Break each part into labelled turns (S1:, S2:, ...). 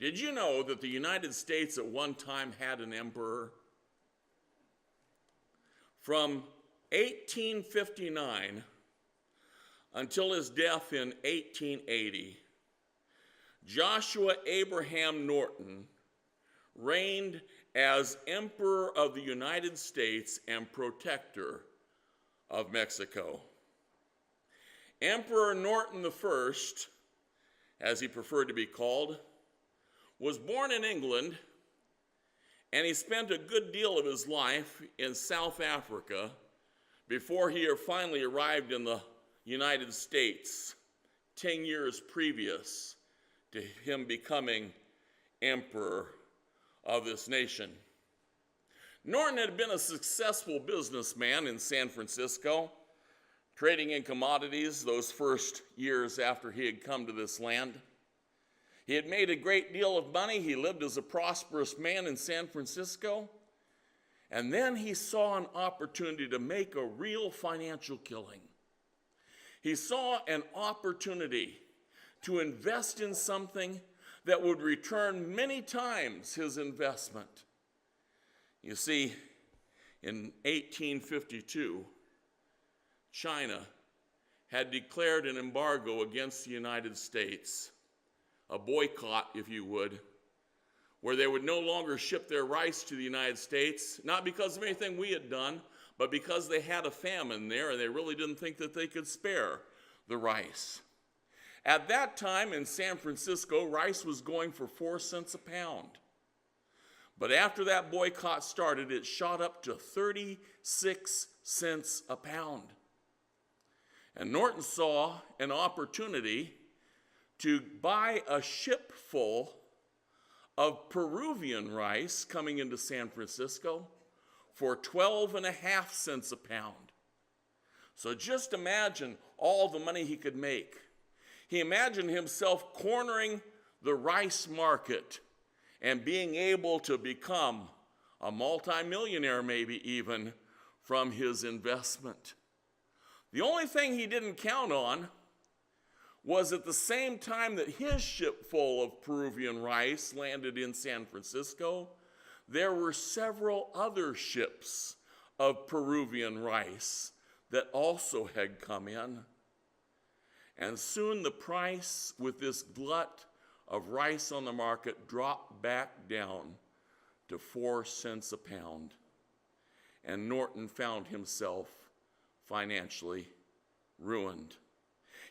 S1: Did you know that the United States at one time had an emperor? From 1859 until his death in 1880, Joshua Abraham Norton reigned as Emperor of the United States and Protector of Mexico. Emperor Norton I, as he preferred to be called, was born in England, and he spent a good deal of his life in South Africa before he finally arrived in the United States 10 years previous to him becoming emperor of this nation. Norton had been a successful businessman in San Francisco, trading in commodities those first years after he had come to this land. He had made a great deal of money. He lived as a prosperous man in San Francisco. And then he saw an opportunity to make a real financial killing. He saw an opportunity to invest in something that would return many times his investment. You see, in 1852, China had declared an embargo against the United States, a boycott, if you would, where they would no longer ship their rice to the United States, not because of anything we had done, but because they had a famine there and they really didn't think that they could spare the rice. At that time in San Francisco, rice was going for 4 cents a pound. But after that boycott started, it shot up to 36 cents a pound. And Norton saw an opportunity to buy a ship full of Peruvian rice coming into San Francisco for 12.5 cents a pound. So just imagine all the money he could make. He imagined himself cornering the rice market and being able to become a multimillionaire, maybe even, from his investment. The only thing he didn't count on was at the same time that his ship full of Peruvian rice landed in San Francisco, there were several other ships of Peruvian rice that also had come in. And soon the price with this glut of rice on the market dropped back down to 4 cents a pound. And Norton found himself financially ruined.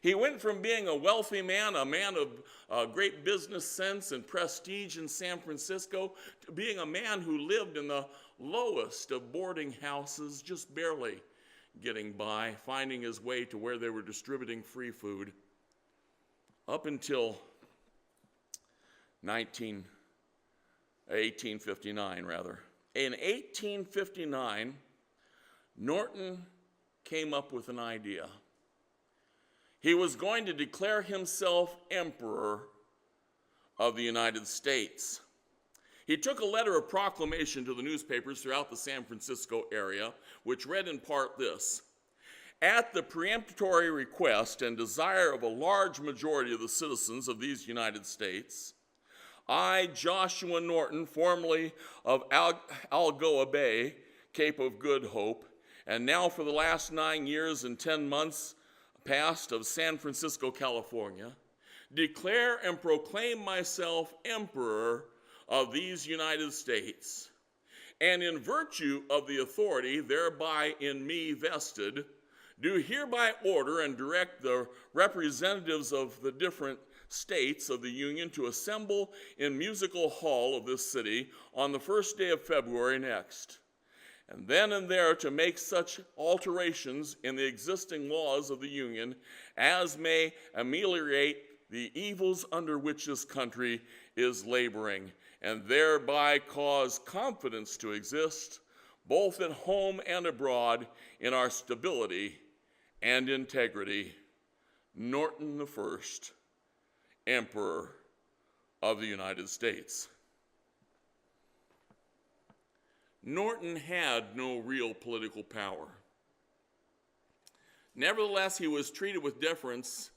S1: He went from being a wealthy man, a man of great business sense and prestige in San Francisco, to being a man who lived in the lowest of boarding houses, just barely getting by, finding his way to where they were distributing free food, up until 1859, rather. In 1859, Norton came up with an idea. He was going to declare himself emperor of the United States. He took a letter of proclamation to the newspapers throughout the San Francisco area, which read in part this: "At the peremptory request and desire of a large majority of the citizens of these United States, I, Joshua Norton, formerly of Algoa Bay, Cape of Good Hope, and now for the last 9 years and 10 months past of San Francisco, California, declare and proclaim myself emperor of these United States, and in virtue of the authority thereby in me vested, do hereby order and direct the representatives of the different states of the Union to assemble in Musical Hall of this city on the first day of February next, and then and there to make such alterations in the existing laws of the Union as may ameliorate the evils under which this country is laboring, and thereby cause confidence to exist, both at home and abroad, in our stability and integrity. Norton I, Emperor of the United States." Norton had no real political power. Nevertheless, he was treated with deference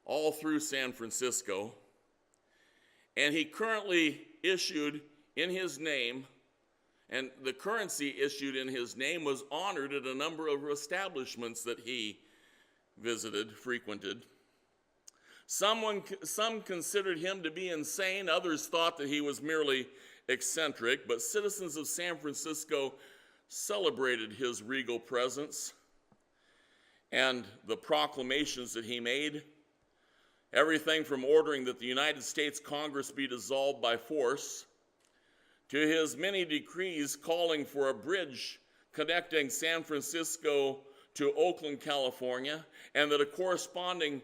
S1: all through San Francisco, And he currently issued in his name, and the currency issued in his name was honored at a number of establishments that he visited, frequented. Some considered him to be insane. Others thought that he was merely eccentric. But citizens of San Francisco celebrated his regal presence and the proclamations that he made. Everything from ordering that the United States Congress be dissolved by force to his many decrees calling for a bridge connecting San Francisco to Oakland, California, and that a corresponding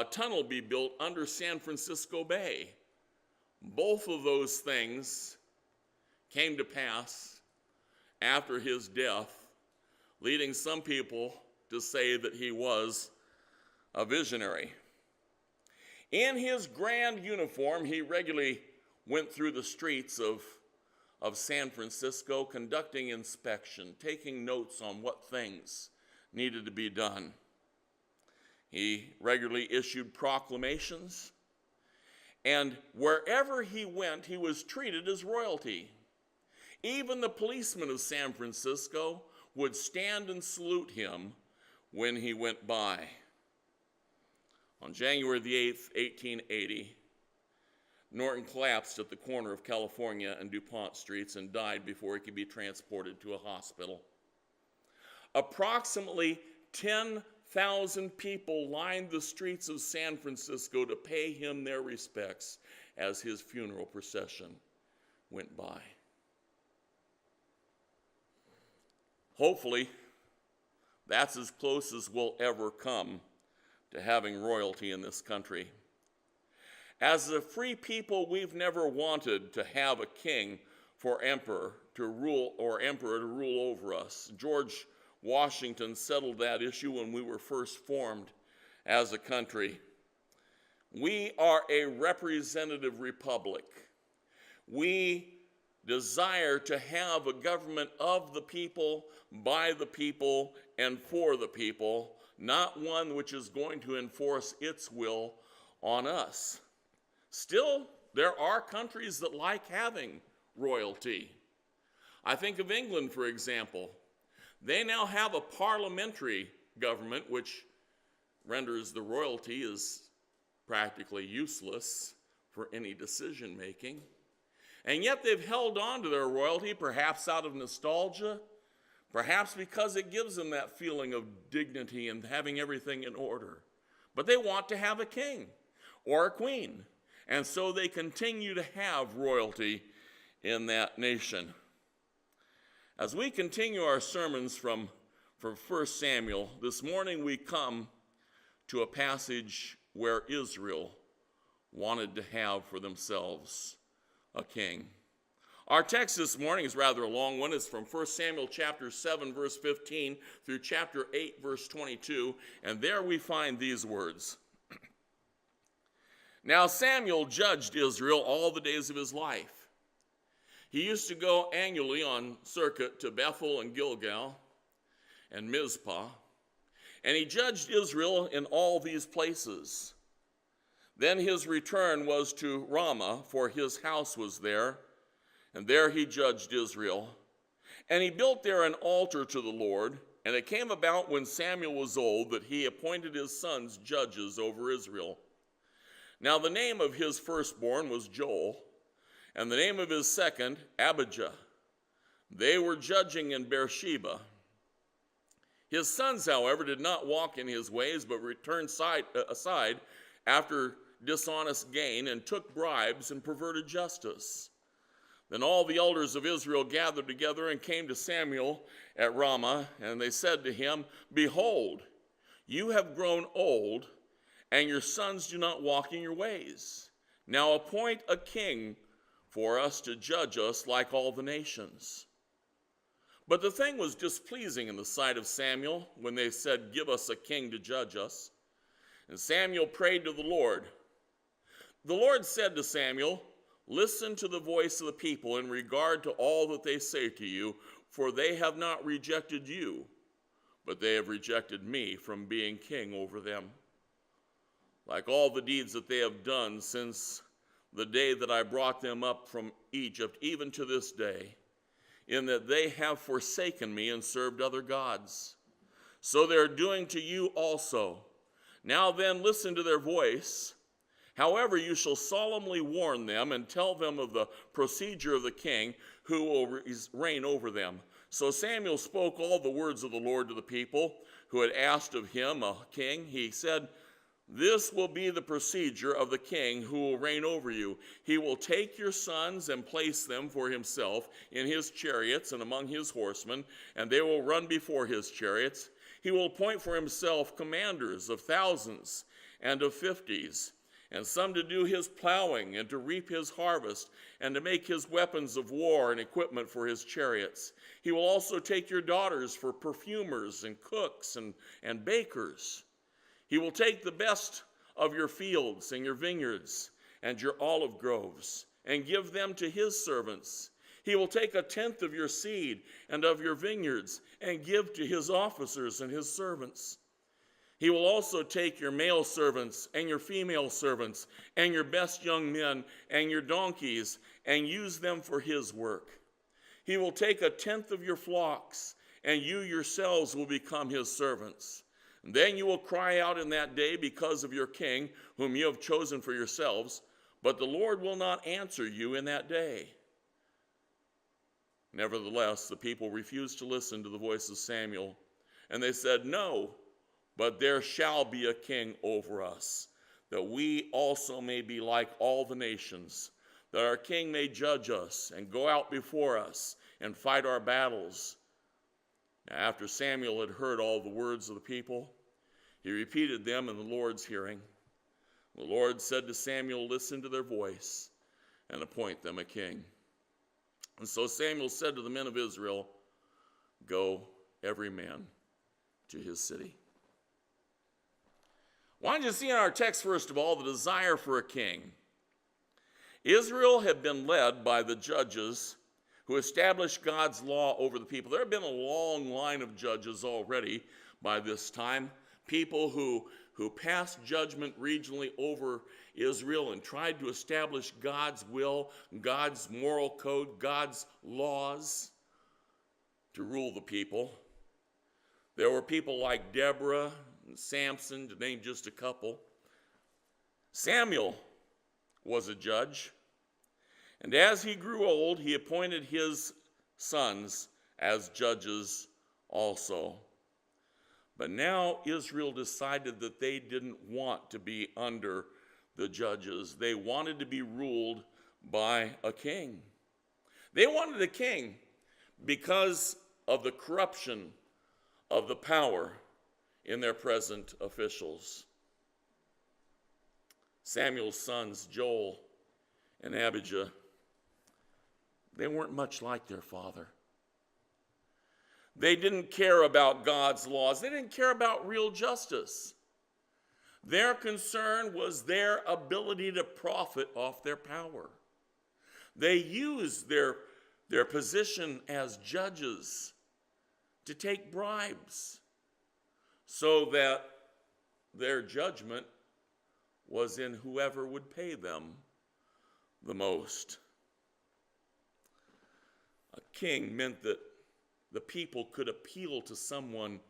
S1: tunnel be built under San Francisco Bay. Both of those things came to pass after his death, leading some people to say that he was a visionary. In his grand uniform, he regularly went through the streets of San Francisco, conducting inspection, taking notes on what things needed to be done. He regularly issued proclamations, and wherever he went, he was treated as royalty. Even the policemen of San Francisco would stand and salute him when he went by. On January the 8th, 1880, Norton collapsed at the corner of California and DuPont Streets and died before he could be transported to a hospital. Approximately 10,000 people lined the streets of San Francisco to pay him their respects as his funeral procession went by. Hopefully, that's as close as we'll ever come to having royalty in this country. As a free people, we've never wanted to have a king or emperor to rule over us. George Washington settled that issue when we were first formed as a country. We are a representative republic. We desire to have a government of the people, by the people, and for the people, not one which is going to enforce its will on us. Still, there are countries that like having royalty. I think of England, for example. They now have a parliamentary government, which renders the royalty as practically useless for any decision making. And yet they've held on to their royalty, perhaps out of nostalgia, perhaps because it gives them that feeling of dignity and having everything in order. But they want to have a king or a queen, and so they continue to have royalty in that nation. As we continue our sermons from 1 Samuel, this morning we come to a passage where Israel wanted to have for themselves a king. Our text this morning is rather a long one. It's from 1 Samuel chapter 7, verse 15 through chapter 8, verse 22, and there we find these words. Now Samuel judged Israel all the days of his life. He used to go annually on circuit to Bethel and Gilgal and Mizpah, and he judged Israel in all these places. Then his return was to Ramah, for his house was there, and there he judged Israel. And he built there an altar to the Lord, and it came about when Samuel was old that he appointed his sons judges over Israel. Now the name of his firstborn was Joel, and the name of his second, Abijah. They were judging in Beersheba. His sons, however, did not walk in his ways, but returned aside after dishonest gain and took bribes and perverted justice. Then all the elders of Israel gathered together and came to Samuel at Ramah, and they said to him, Behold, you have grown old, and your sons do not walk in your ways. Now appoint a king for us to judge us like all the nations. But the thing was displeasing in the sight of Samuel when they said, Give us a king to judge us. And Samuel prayed to the Lord. The Lord said to Samuel, Listen to the voice of the people in regard to all that they say to you, for they have not rejected you, but they have rejected me from being king over them. Like all the deeds that they have done since the day that I brought them up from Egypt, even to this day, in that they have forsaken me and served other gods. So they're doing to you also. Now then, listen to their voice. However, you shall solemnly warn them and tell them of the procedure of the king who will reign over them. So Samuel spoke all the words of the Lord to the people who had asked of him a king. He said, this will be the procedure of the king who will reign over you. He will take your sons and place them for himself in his chariots and among his horsemen, and they will run before his chariots. He will appoint for himself commanders of thousands and of 50s, and some to do his plowing and to reap his harvest and to make his weapons of war and equipment for his chariots. He will also take your daughters for perfumers and cooks and bakers. He will take the best of your fields and your vineyards and your olive groves and give them to his servants. He will take 1/10 of your seed and of your vineyards and give to his officers and his servants. He will also take your male servants and your female servants and your best young men and your donkeys and use them for his work. He will take 1/10 of your flocks, and you yourselves will become his servants. And then you will cry out in that day because of your king, whom you have chosen for yourselves, but the Lord will not answer you in that day. Nevertheless, the people refused to listen to the voice of Samuel, and they said, no, but there shall be a king over us, that we also may be like all the nations, that our king may judge us and go out before us and fight our battles. Now, after Samuel had heard all the words of the people, he repeated them in the Lord's hearing. The Lord said to Samuel, listen to their voice and appoint them a king. And so Samuel said to the men of Israel, go, every man to his city. Why don't you see in our text, first of all, the desire for a king? Israel had been led by the judges who established God's law over the people. There had been a long line of judges already by this time, people who passed judgment regionally over Israel and tried to establish God's will, God's moral code, God's laws to rule the people. There were people like Deborah and Samson, to name just a couple. Samuel was a judge, and as he grew old, he appointed his sons as judges also. But now Israel decided that they didn't want to be under the judges. They wanted to be ruled by a king. They wanted a king because of the corruption of the power in their present officials. Samuel's sons, Joel and Abijah, they weren't much like their father. They didn't care about God's laws. They didn't care about real justice. Their concern was their ability to profit off their power. They used their position as judges to take bribes so that their judgment was in whoever would pay them the most. A king meant that the people could appeal to someone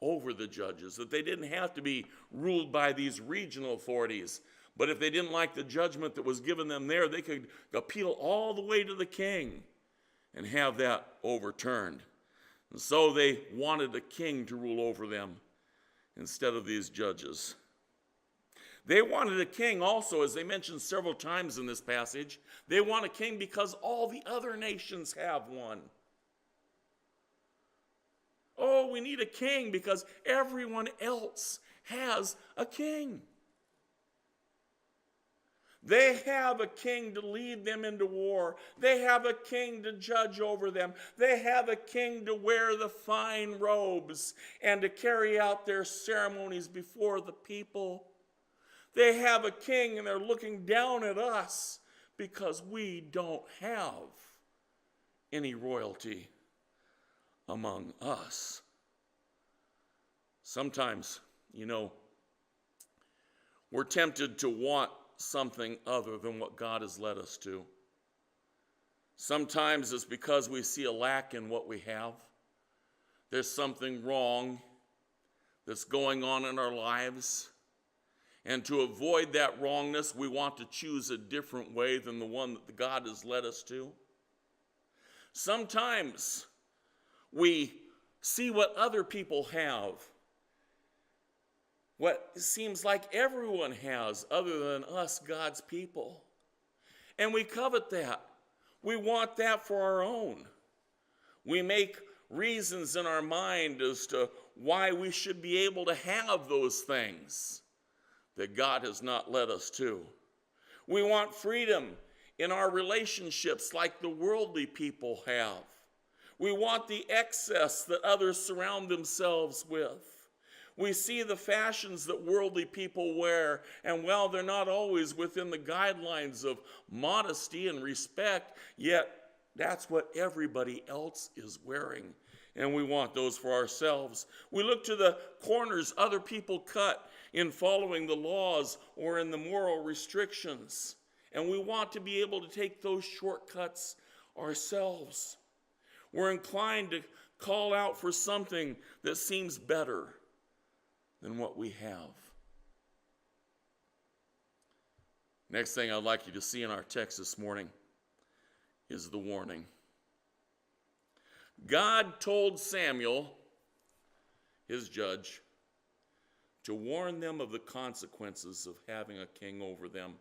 S1: over the judges, that they didn't have to be ruled by these regional authorities. But if they didn't like the judgment that was given them there, they could appeal all the way to the king and have that overturned. And so they wanted a king to rule over them instead of these judges. They wanted a king also, as they mentioned several times in this passage. They want a king because all the other nations have one. Oh, we need a king because everyone else has a king. They have a king to lead them into war. They have a king to judge over them. They have a king to wear the fine robes and to carry out their ceremonies before the people. They have a king, and they're looking down at us because we don't have any royalty among us. Sometimes, we're tempted to want something other than what God has led us to. Sometimes it's because we see a lack in what we have. There's something wrong that's going on in our lives. And to avoid that wrongness, we want to choose a different way than the one that God has led us to. Sometimes we see what other people have, what seems like everyone has other than us, God's people. And we covet that. We want that for our own. We make reasons in our mind as to why we should be able to have those things that God has not led us to. We want freedom in our relationships like the worldly people have. We want the excess that others surround themselves with. We see the fashions that worldly people wear, and while they're not always within the guidelines of modesty and respect, yet that's what everybody else is wearing, and we want those for ourselves. We look to the corners other people cut in following the laws or in the moral restrictions, and we want to be able to take those shortcuts ourselves. We're inclined to call out for something that seems better than what we have. Next thing I'd like you to see in our text this morning is the warning. God told Samuel, his judge, to warn them of the consequences of having a king over them.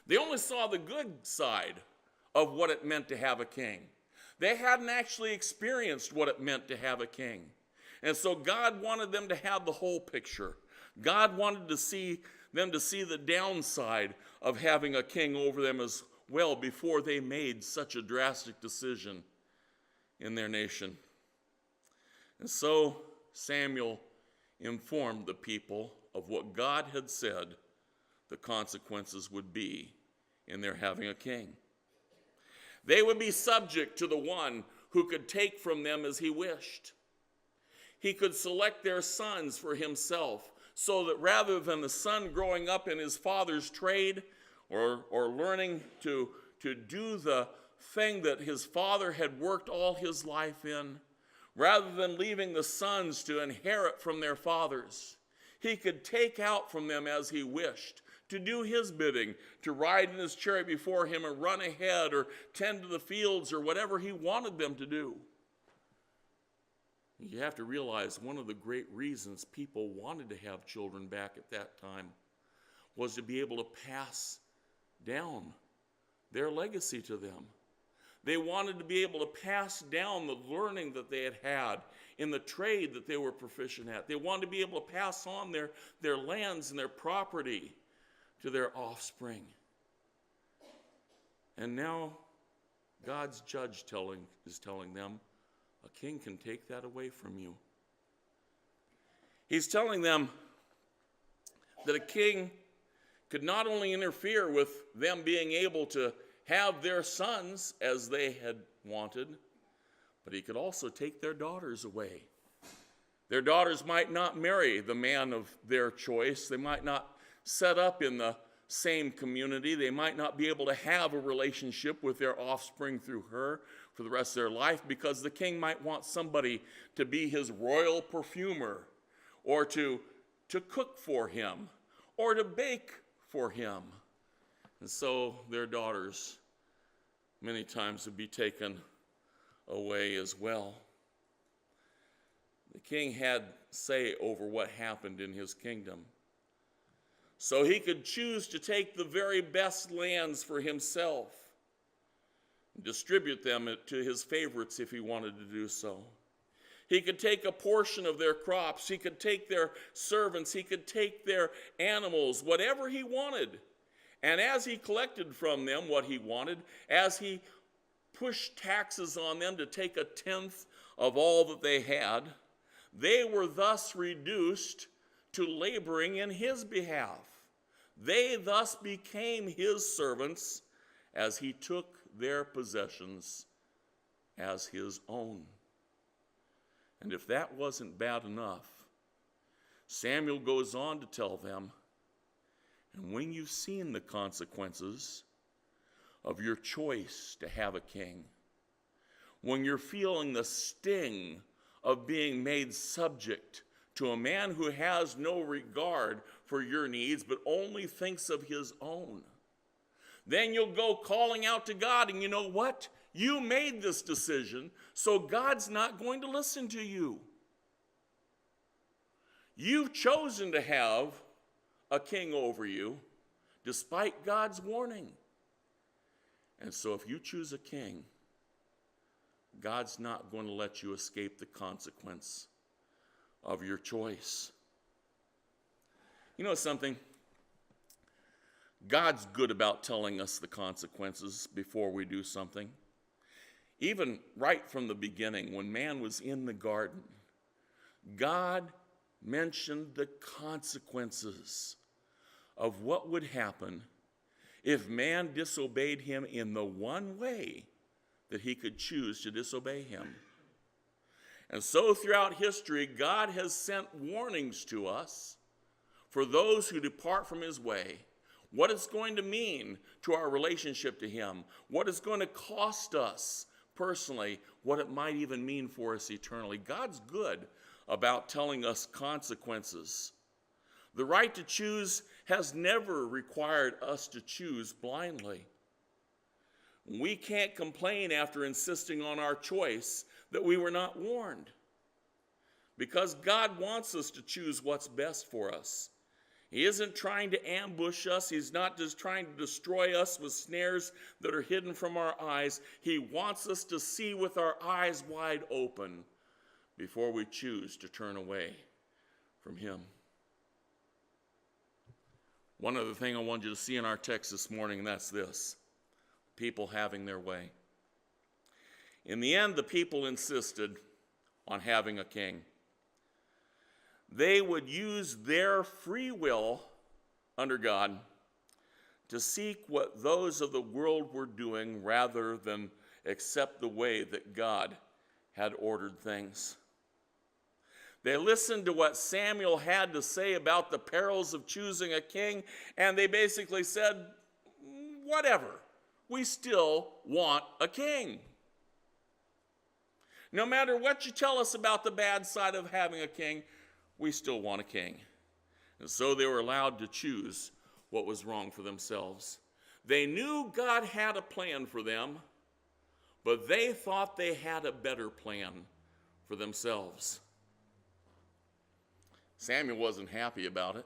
S1: They only saw the good side of what it meant to have a king. They hadn't actually experienced what it meant to have a king. And so God wanted them to have the whole picture. God wanted them to see the downside of having a king over them as well before they made such a drastic decision in their nation. And so Samuel informed the people of what God had said the consequences would be in their having a king. They would be subject to the one who could take from them as he wished. He could select their sons for himself, so that rather than the son growing up in his father's trade or learning to do the thing that his father had worked all his life in, rather than leaving the sons to inherit from their fathers, he could take out from them as he wished, to do his bidding, to ride in his chariot before him and run ahead or tend to the fields or whatever he wanted them to do. You have to realize one of the great reasons people wanted to have children back at that time was to be able to pass down their legacy to them. They wanted to be able to pass down the learning that they had in the trade that they were proficient at. They wanted to be able to pass on their lands and their property to their offspring. And now God's judge is telling them, a king can take that away from you. He's telling them that a king could not only interfere with them being able to have their sons as they had wanted, but he could also take their daughters away. Their daughters might not marry the man of their choice. They might not set up in the same community. They might not be able to have a relationship with their offspring through her for the rest of their life, because the king might want somebody to be his royal perfumer, or to cook for him, or to bake for him. And so their daughters many times would be taken away as well. The king had say over what happened in his kingdom. So he could choose to take the very best lands for himself, distribute them to his favorites if he wanted to do so. He could take a portion of their crops. He could take their servants. He could take their animals, whatever he wanted. And as he collected from them what he wanted, as he pushed taxes on them to take a tenth of all that they had, they were thus reduced to laboring in his behalf. They thus became his servants as he took their possessions as his own. And if that wasn't bad enough, Samuel goes on to tell them, And when you've seen the consequences of your choice to have a king, when you're feeling the sting of being made subject to a man who has no regard for your needs but only thinks of his own, then you'll go calling out to God, and you know what? You made this decision, so God's not going to listen to you. You've chosen to have a king over you despite God's warning. And so if you choose a king, God's not going to let you escape the consequence of your choice. You know something? God's good about telling us the consequences before we do something. Even right from the beginning, when man was in the garden, God mentioned the consequences of what would happen if man disobeyed him in the one way that he could choose to disobey him. And so throughout history, God has sent warnings to us for those who depart from his way, what it's going to mean to our relationship to him, what it's going to cost us personally, what it might even mean for us eternally. God's good about telling us consequences. The right to choose has never required us to choose blindly. We can't complain after insisting on our choice that we were not warned, because God wants us to choose what's best for us. He isn't trying to ambush us. He's not just trying to destroy us with snares that are hidden from our eyes. He wants us to see with our eyes wide open before we choose to turn away from him. One other thing I want you to see in our text this morning, and that's this: people having their way. In the end, the people insisted on having a king. They would use their free will under God to seek what those of the world were doing rather than accept the way that God had ordered things. They listened to what Samuel had to say about the perils of choosing a king, and they basically said, whatever, we still want a king. No matter what you tell us about the bad side of having a king, we still want a king. And so they were allowed to choose what was wrong for themselves. They knew God had a plan for them, but they thought they had a better plan for themselves. Samuel wasn't happy about it.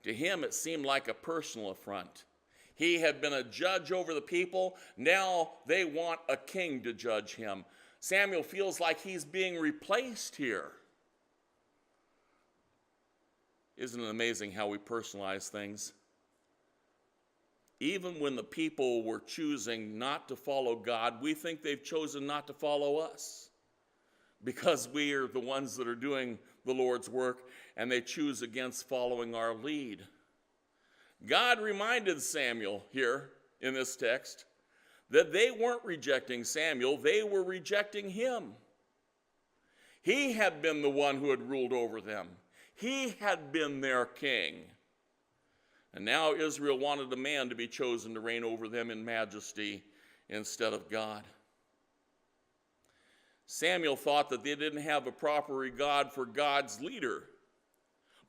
S1: To him, it seemed like a personal affront. He had been a judge over the people. Now they want a king to judge him. Samuel feels like he's being replaced here. Isn't it amazing how we personalize things? Even when the people were choosing not to follow God, we think they've chosen not to follow us because we are the ones that are doing the Lord's work, and they choose against following our lead. God reminded Samuel here in this text that they weren't rejecting Samuel, they were rejecting him. He had been the one who had ruled over them. He had been their king. And now Israel wanted a man to be chosen to reign over them in majesty instead of God. Samuel thought that they didn't have a proper regard for God's leader.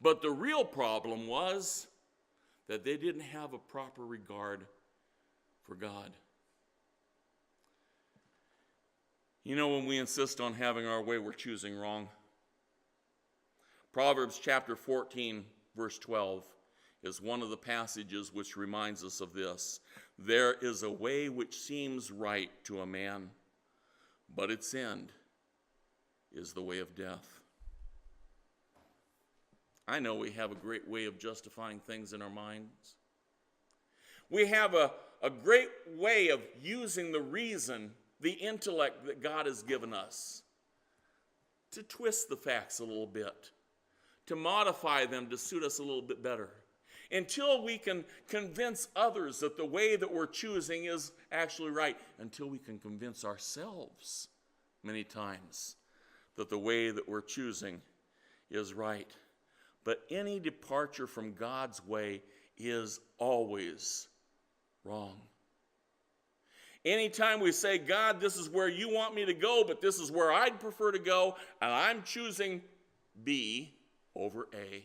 S1: But the real problem was that they didn't have a proper regard for God. You know, when we insist on having our way, we're choosing wrong. Proverbs chapter 14, verse 12 is one of the passages which reminds us of this. There is a way which seems right to a man, but its end is the way of death. I know we have a great way of justifying things in our minds. We have a great way of using the reason, the intellect that God has given us to twist the facts a little bit, to modify them to suit us a little bit better, until we can convince others that the way that we're choosing is actually right, until we can convince ourselves many times that the way that we're choosing is right. But any departure from God's way is always wrong. Anytime we say, God, this is where you want me to go, but this is where I'd prefer to go, and I'm choosing B over A,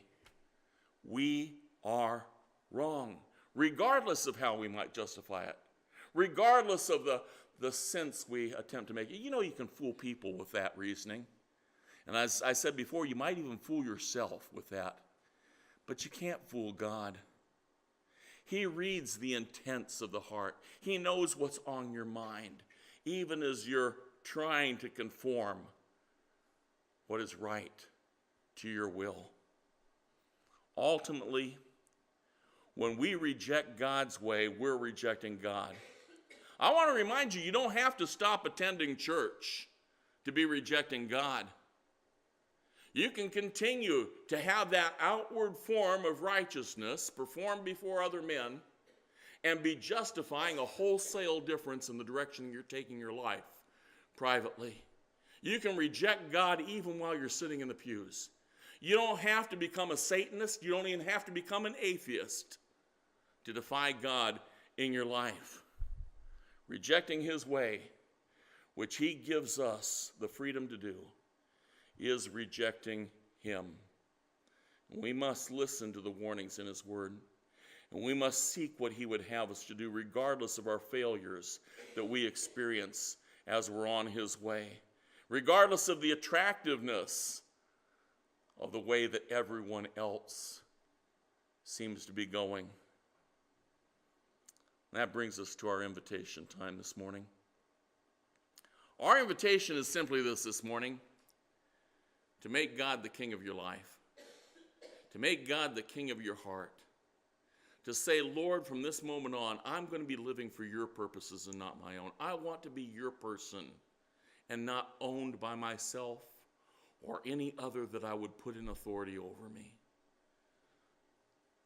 S1: we are wrong, regardless of how we might justify it, regardless of the sense we attempt to make it. You know, you can fool people with that reasoning. And as I said before, you might even fool yourself with that. But you can't fool God. He reads the intents of the heart. He knows what's on your mind, even as you're trying to conform what is right to your will. Ultimately, when we reject God's way, we're rejecting God. I want to remind you, you don't have to stop attending church to be rejecting God. You can continue to have that outward form of righteousness performed before other men and be justifying a wholesale difference in the direction you're taking your life privately. You can reject God even while you're sitting in the pews. You don't have to become a Satanist. You don't even have to become an atheist to defy God in your life. Rejecting his way, which he gives us the freedom to do, is rejecting him. We must listen to the warnings in his word, and we must seek what he would have us to do, regardless of our failures that we experience as we're on his way, regardless of the attractiveness of the way that everyone else seems to be going. That brings us to our invitation time this morning. Our invitation is simply this morning: to make God the king of your life, to make God the king of your heart, to say, Lord, from this moment on, I'm going to be living for your purposes and not my own. I want to be your person and not owned by myself or any other that I would put in authority over me.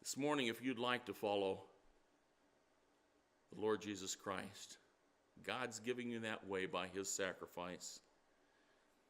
S1: This morning, if you'd like to follow the Lord Jesus Christ, God's giving you that way by his sacrifice.